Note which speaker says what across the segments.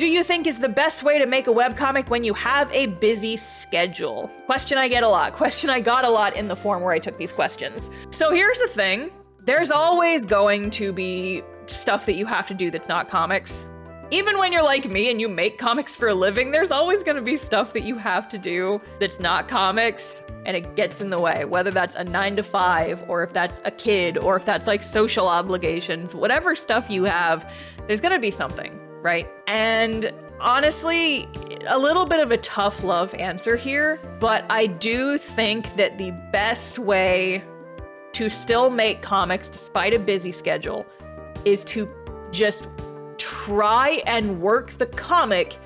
Speaker 1: do you think is the best way to make a webcomic when you have a busy schedule? Question I get a lot. Question I got a lot in the form where I took these questions. So here's the thing. There's always going to be stuff that you have to do that's not comics. Even when you're like me and you make comics for a living, there's always going to be stuff that you have to do that's not comics, and it gets in the way, whether that's a 9 to 5, or if that's a kid, or if that's like social obligations, whatever stuff you have, there's going to be something, right? And honestly, a little bit of a tough love answer here, but I do think that the best way to still make comics despite a busy schedule is to just try and work the comic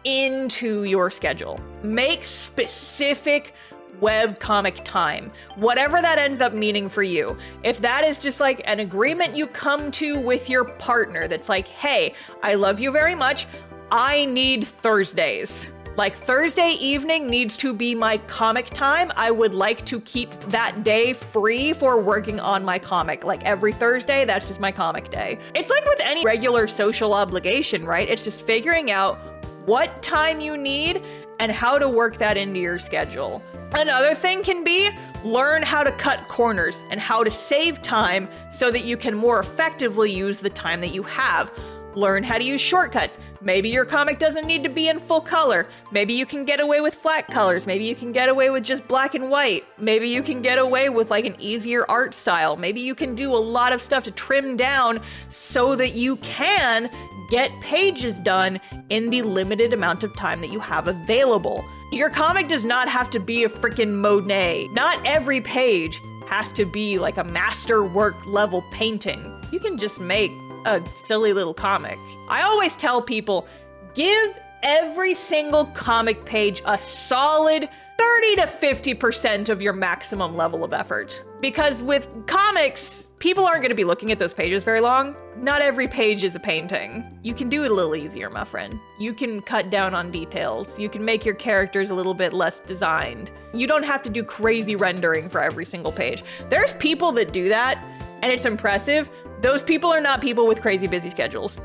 Speaker 1: into your schedule. Make specific webcomic time, whatever that ends up meaning for you. If that is just like an agreement you come to with your partner that's like, hey, I love you very much, I need Thursdays. Like Thursday evening needs to be my comic time. I would like to keep that day free for working on my comic. Like every Thursday, that's just my comic day. It's like with any regular social obligation, right? It's just figuring out what time you need and how to work that into your schedule. Another thing can be learn how to cut corners and how to save time so that you can more effectively use the time that you have. Learn how to use shortcuts. Maybe your comic doesn't need to be in full color. Maybe you can get away with flat colors. Maybe you can get away with just black and white. Maybe you can get away with like an easier art style. Maybe you can do a lot of stuff to trim down so that you can get pages done in the limited amount of time that you have available. Your comic does not have to be a freaking Monet. Not every page has to be like a masterwork level painting. You can just make a silly little comic. I always tell people, give every single comic page a solid 30 to 50% of your maximum level of effort. Because with comics, people aren't going to be looking at those pages very long. Not every page is a painting. You can do it a little easier, my friend. You can cut down on details. You can make your characters a little bit less designed. You don't have to do crazy rendering for every single page. There's people that do that, and it's impressive. Those people are not people with crazy busy schedules.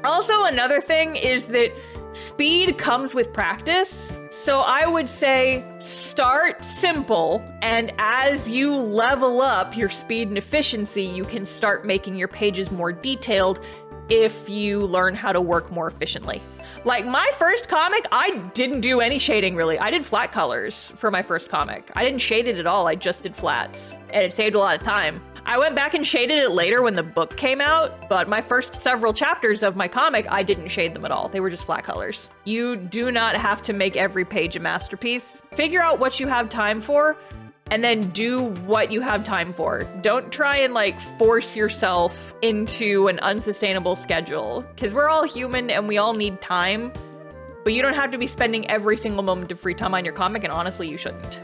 Speaker 1: Also, another thing is that speed comes with practice. So I would say start simple, and as you level up your speed and efficiency, you can start making your pages more detailed if you learn how to work more efficiently. Like my first comic, I didn't do any shading really. I did flat colors for my first comic. I didn't shade it at all, I just did flats, and it saved a lot of time. I went back and shaded it later when the book came out, but my first several chapters of my comic, I didn't shade them at all. They were just flat colors. You do not have to make every page a masterpiece. Figure out what you have time for, and then do what you have time for. Don't try and like force yourself into an unsustainable schedule, because we're all human and we all need time, but you don't have to be spending every single moment of free time on your comic, and honestly, you shouldn't.